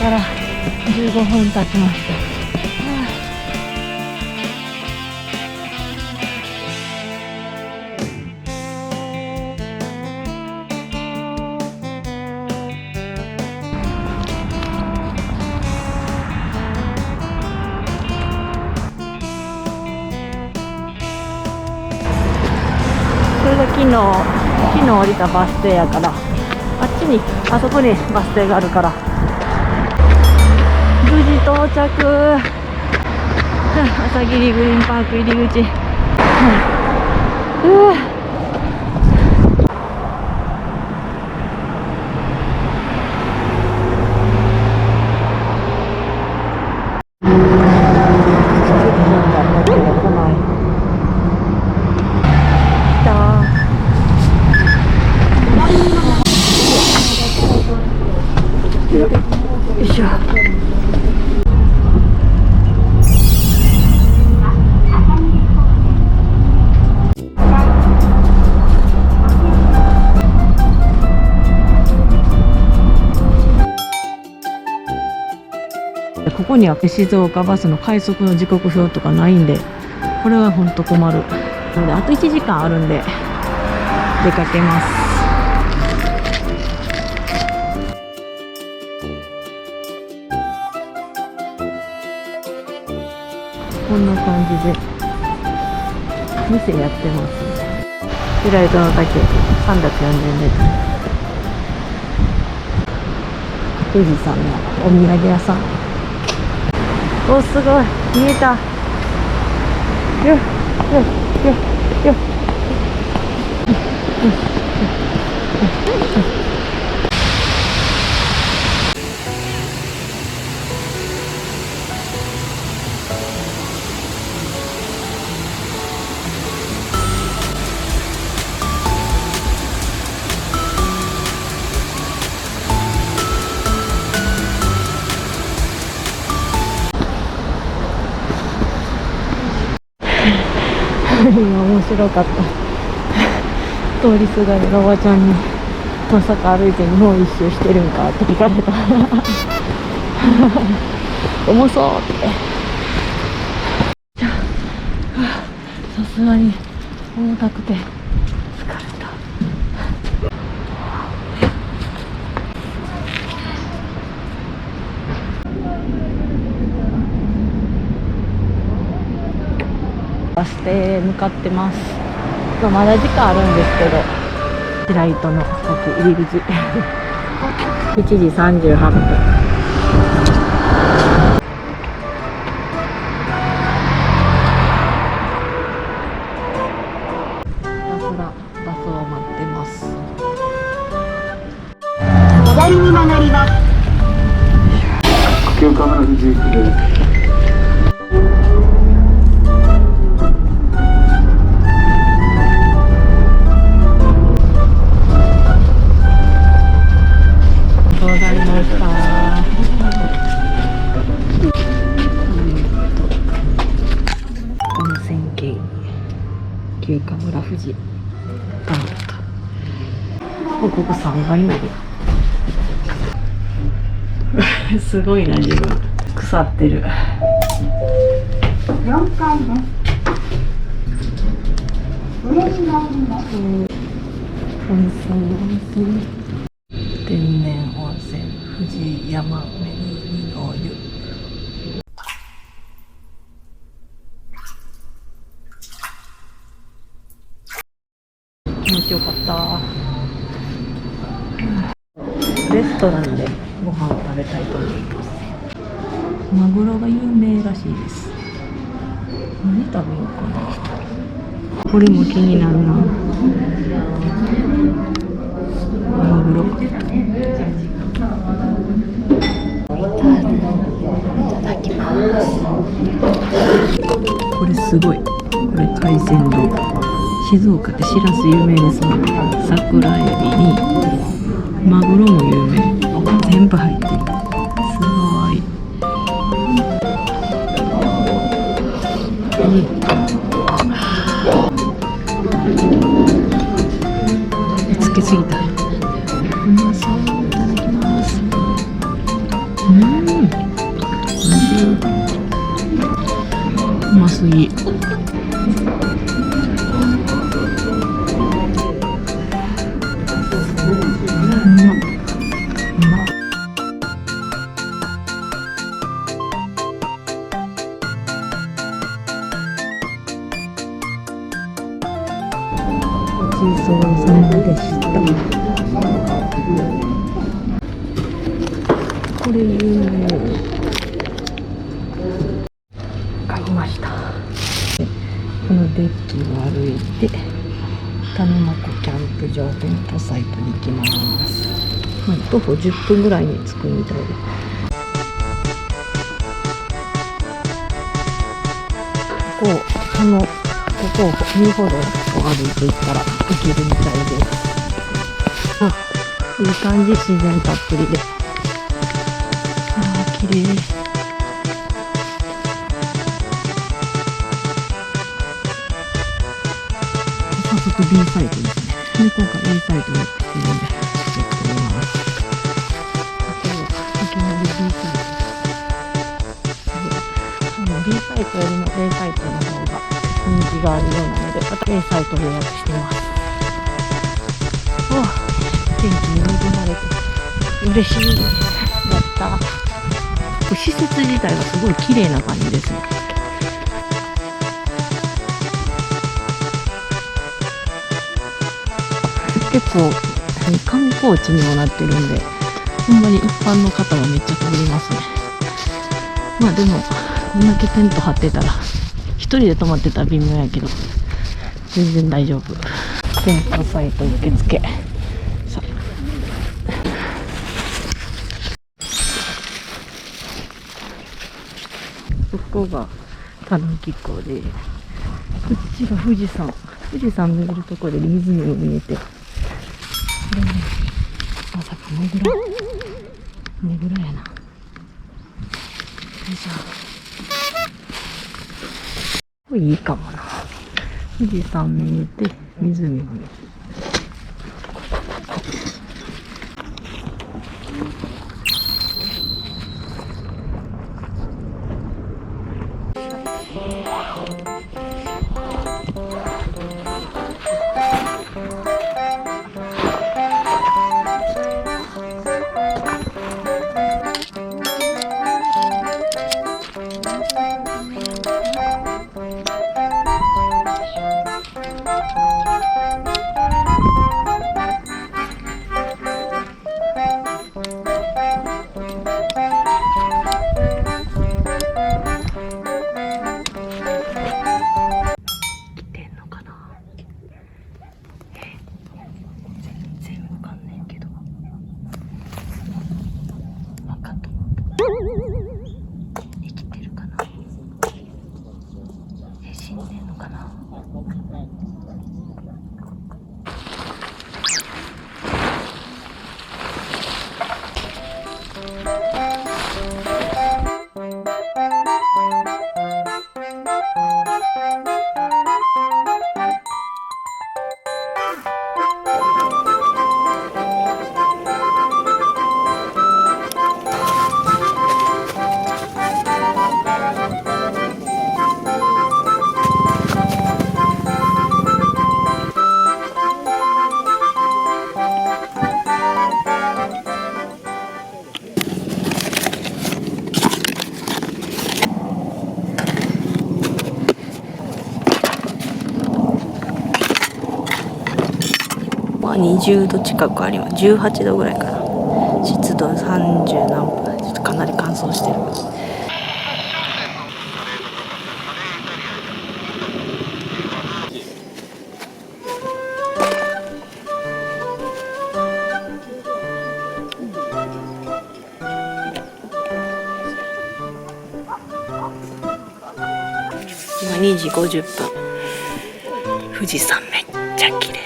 から15分経ちました。これが昨日降りたバス停やから、あそこにバス停があるから、無事到着。朝霧グリーンパーク入り口。よいしょ。ここには静岡バスの快速の時刻表とかないんで、これはほんと困るので、あと1時間あるんで出かけます。こんな感じで店やってます。白糸の岳340メートル。富士山のお土産屋さん。お、すごい見えた。よよよよ。今面白かった。通りすがりのおばちゃんに「まさか歩いて日本一周してるんか?」って聞かれた。重そうって。さすがに重たくて疲れた。バス停へ向かってます。まだ時間あるんですけど、白糸の先入り口。1時38分。ひたすらバスを待ってます。左に曲がります。旧カメラ富士行きです。旧河村富士パート。ここ3階になる。すごいな自分。腐ってる。4階です。上に参ります。温泉天然温泉富士山恵の湯。気持ちよかった。レストランでご飯を食べたいと思います。マグロが有名らしいです。何食べようかな。これも気になるな。マグロ。いただきます。これすごい。これ海鮮丼。静岡ってしらす有名ですもんね。桜エビにマグロも有名。全部入ってる。すごい。つけすぎた。うまそう。いただきます。すぎ。ごちそうさまでした。これ有名。買いました。このデッキを歩いて種まこキャンプ場テントサイトに行きます。徒歩10分ぐらいに着くみたいで、ここを2歩道を歩いていったら行けるみたいです。いい感じ、自然たっぷりで。綺麗。早速 B サイトですね。で、今回 A サイトにしてるんで、チェックしてみます。いきなり B サイト。B サイトよりも A サイトの方が人気があるようなので、また A サイトで予約しています。天気に恵まれて嬉しい。やった。施設自体がすごい綺麗な感じですね。結構観光地にもなってるんで、ほんまに一般の方はめっちゃ通りますね。でもこんだけテント張ってたら、一人で泊まってたら微妙やけど全然大丈夫。テントサイト受付。ここがたぬき港で、こっちが富士山見えるところで湖も見えて、これね、まさかねぐらやな。よいしょ。これいいかもな。富士山見えて湖も見えて、20度近くあります。18度ぐらいかな。湿度30何分。ちょっとかなり乾燥してる。今2時50分。富士山めっちゃ綺麗。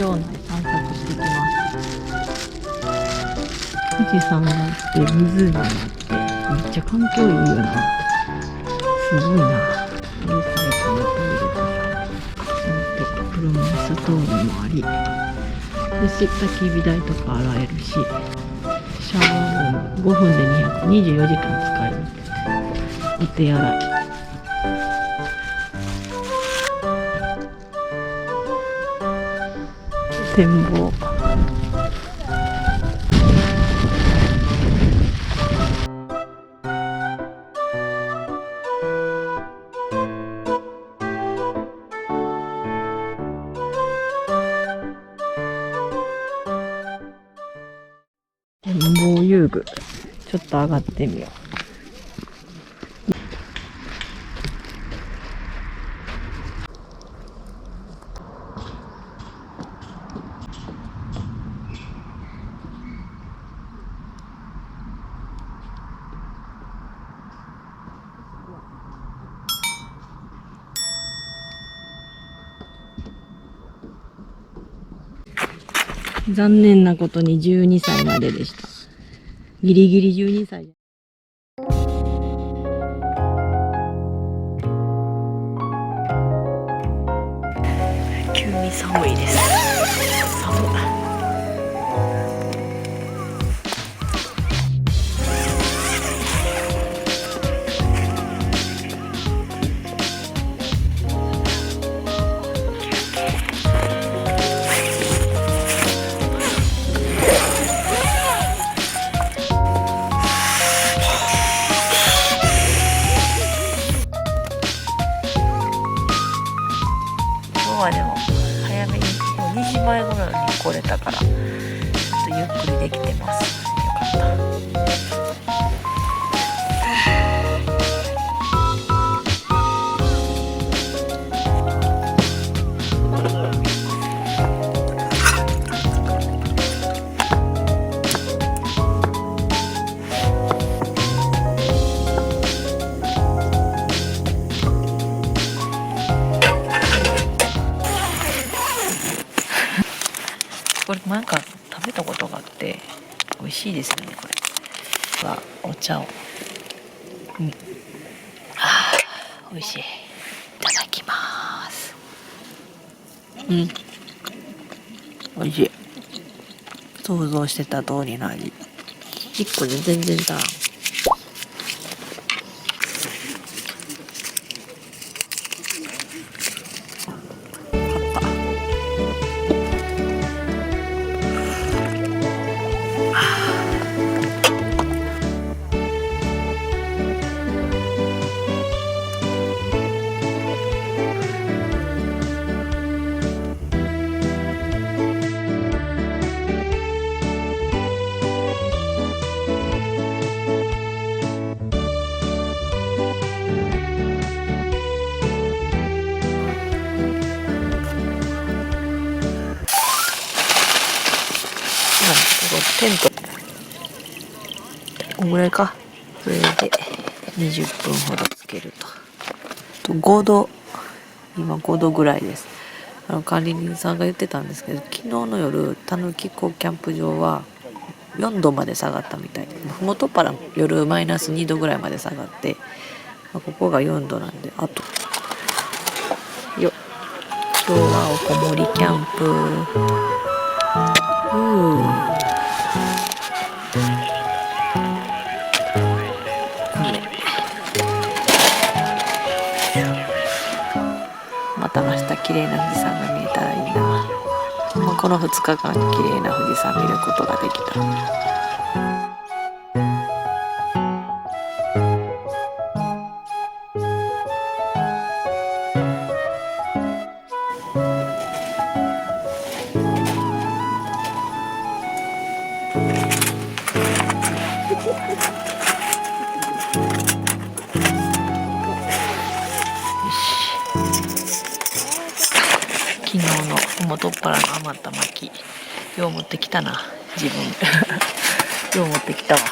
場内散策してきます。富士山があって湖があってめっちゃ環境いいよな。すごいな。リサイクルのトイレとかちゃんと車椅子通りもあり、で焚き火台とか洗えるし、シャワーも5分で24時間使える。お手洗い、展望、展望遊具、ちょっと上がってみよう。残念なことに12歳まででした。ギリギリ12歳。急に寒いです。寒い。でも早めにもう2時前ぐらいに来れたからちょっとゆっくりできてます。よかった。これなんか食べたことがあって美味しいですよね。これはお茶を、美味しい。いただきます。美味しい。想像してた通りの味。1個で全然足らん。テントこんぐらいか。それで20分ほどつけると。5度、今5度ぐらいです。管理人さんが言ってたんですけど、昨日の夜たぬき湖キャンプ場は4度まで下がったみたいで、ふもとっぱら夜マイナス2度ぐらいまで下がって、ここが4度なんで、あと今日はおこもりキャンプ。また明日綺麗な富士山が見えたらいいな。この2日間綺麗な富士山見ることができた。昨日のふもとっぱらの余った薪よう持ってきたな。自分よう持ってきたわ。も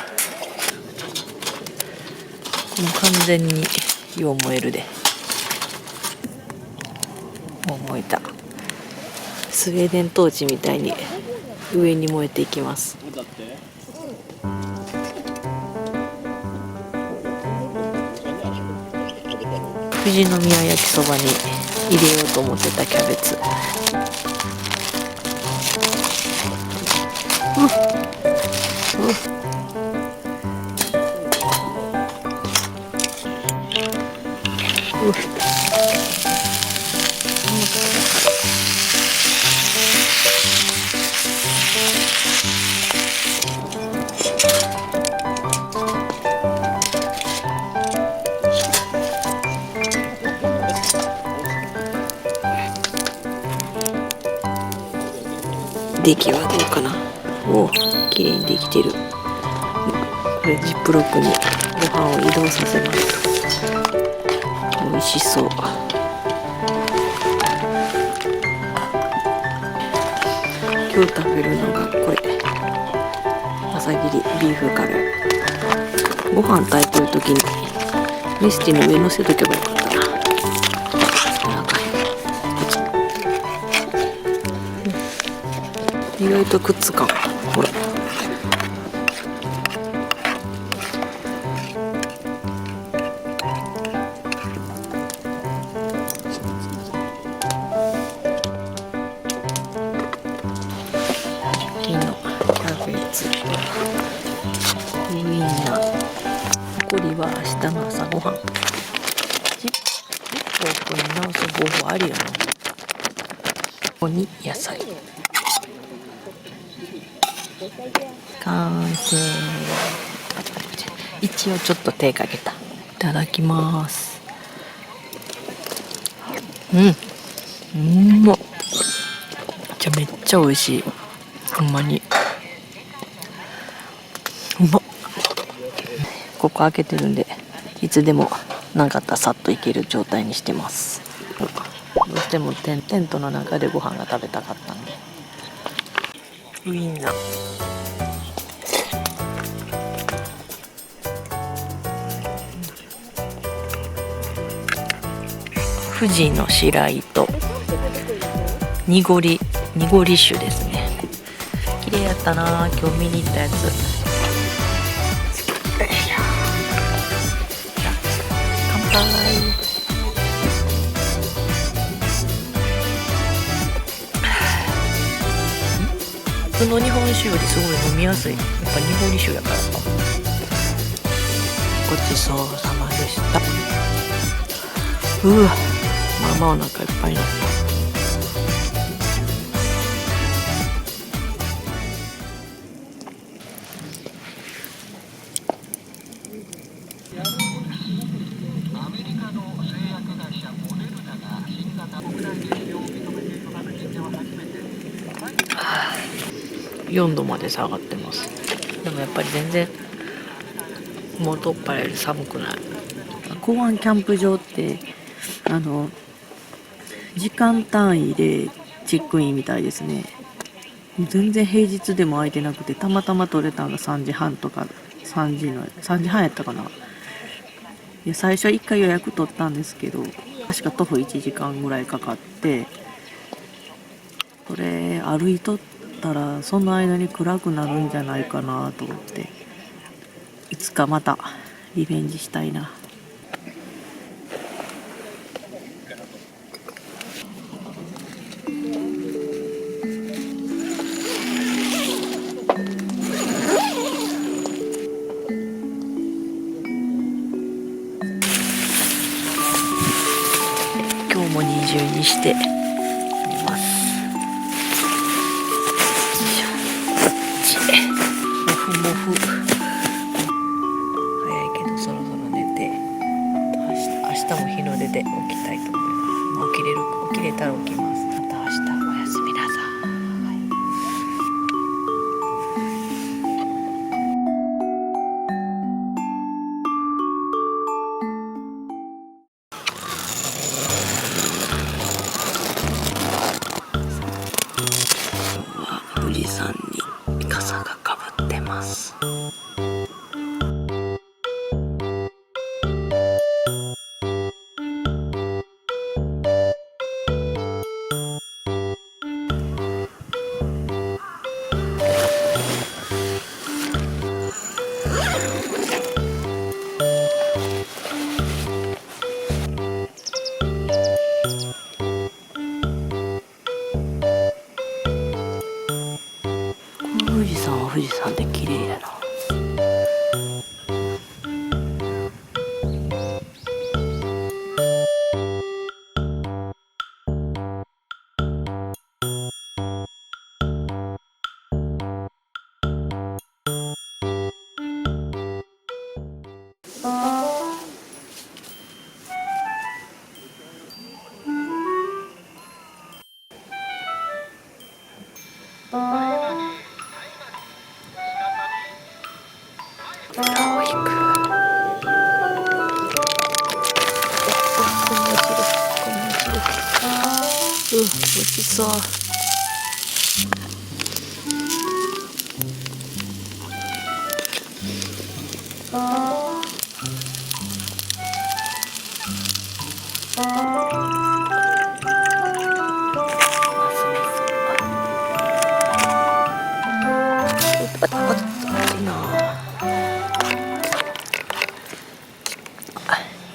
う完全によう燃えるで。もう燃えた。スウェーデントーチみたいに上に燃えていきます。富士宮焼きそばに入れようと思ってたキャベツ。出来はどうかな。おお、綺麗にできてる。これジップロックにご飯を移動させます。美味しそう。今日食べるのがこれ、朝切りビーフカレー。ご飯炊いてる時にメスティの上乗せとけばよかったな。意外とくっつかん。ほら。キャベツ、ウインナー。残りは明日の朝ごはん。結構これ直す方法あるよね。ここに野菜。完成。一応ちょっと手かけた。いただきます。うん。めっちゃ美味しい。ほんまに。うまっ。ここ開けてるんで、いつでもなかったらさっといける状態にしてます。どうしてもテントの中でご飯が食べたかったんで。ウインナー。富士の白糸濁り酒ですね。綺麗やったな。今日見に行ったやつ。乾杯。普通の日本酒よりすごい飲みやすい。やっぱ濁り酒やからかも。ごちそうさまでした。うわ、まあまあお腹いっぱいになった。4度まで下がってます。でもやっぱり全然元っ端より寒くない。港湾キャンプ場って時間単位でチェックインみたいですね。全然平日でも空いてなくて、たまたま取れたのが3時半とか3時半やったかな。いや、最初は1回予約取ったんですけど、確か徒歩1時間ぐらいかかって、これ歩いとったらその間に暗くなるんじゃないかなと思って、いつかまたリベンジしたいな。今日も二重にして寝ます。もふもふ。早いけどそろそろ寝て、明日も日の出で起きたいと思います。起きれたら起きます。また明日おやすみなさい。富士山に傘がかぶってます。富士山で綺麗やな。美味しそう。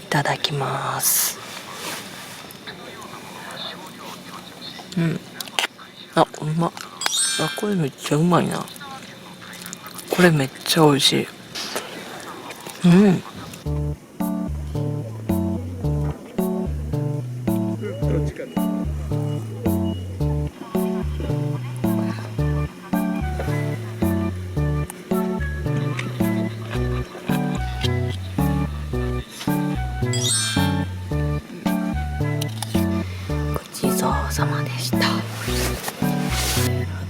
いただきます。うん。あ、うまっ。あ、これめっちゃうまいな。これめっちゃ美味しい。うん。ごちそうさまでした。あ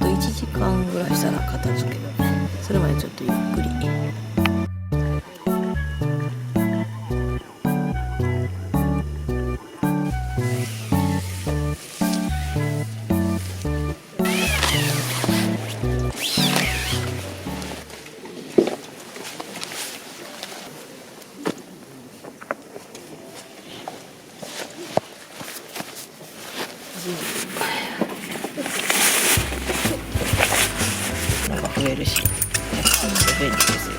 と1時間ぐらいしたら片付ける。それまでちょっとゆっくり。なんか増えるし、便利ですよ。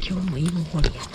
今日も芋掘りやな。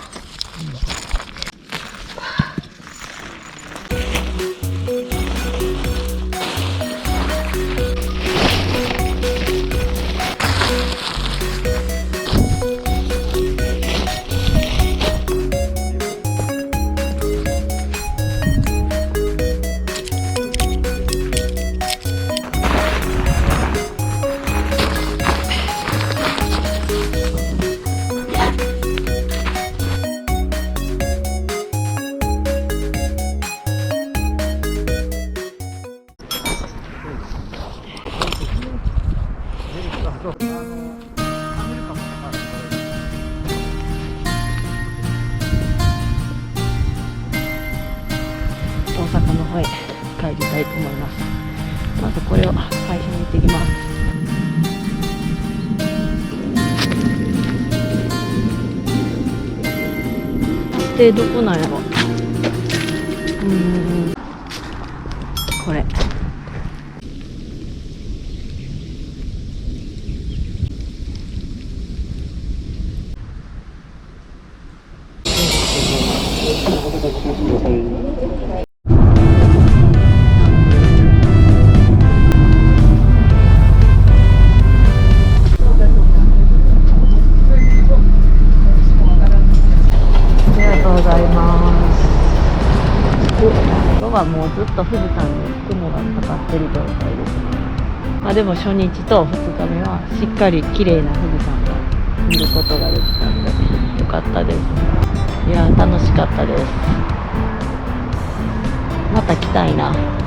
大阪の方へ帰りたいと思います。まずこれを会社に行ってきます。で、どこなんやろ。これ。りがとうございます。今日はもうずっと富士山に雲がかかってる状態ですね。まあでも初日と2日目はしっかり綺麗な富士山が見ることができたんでよかったです。いや楽しかったです。また来たいな。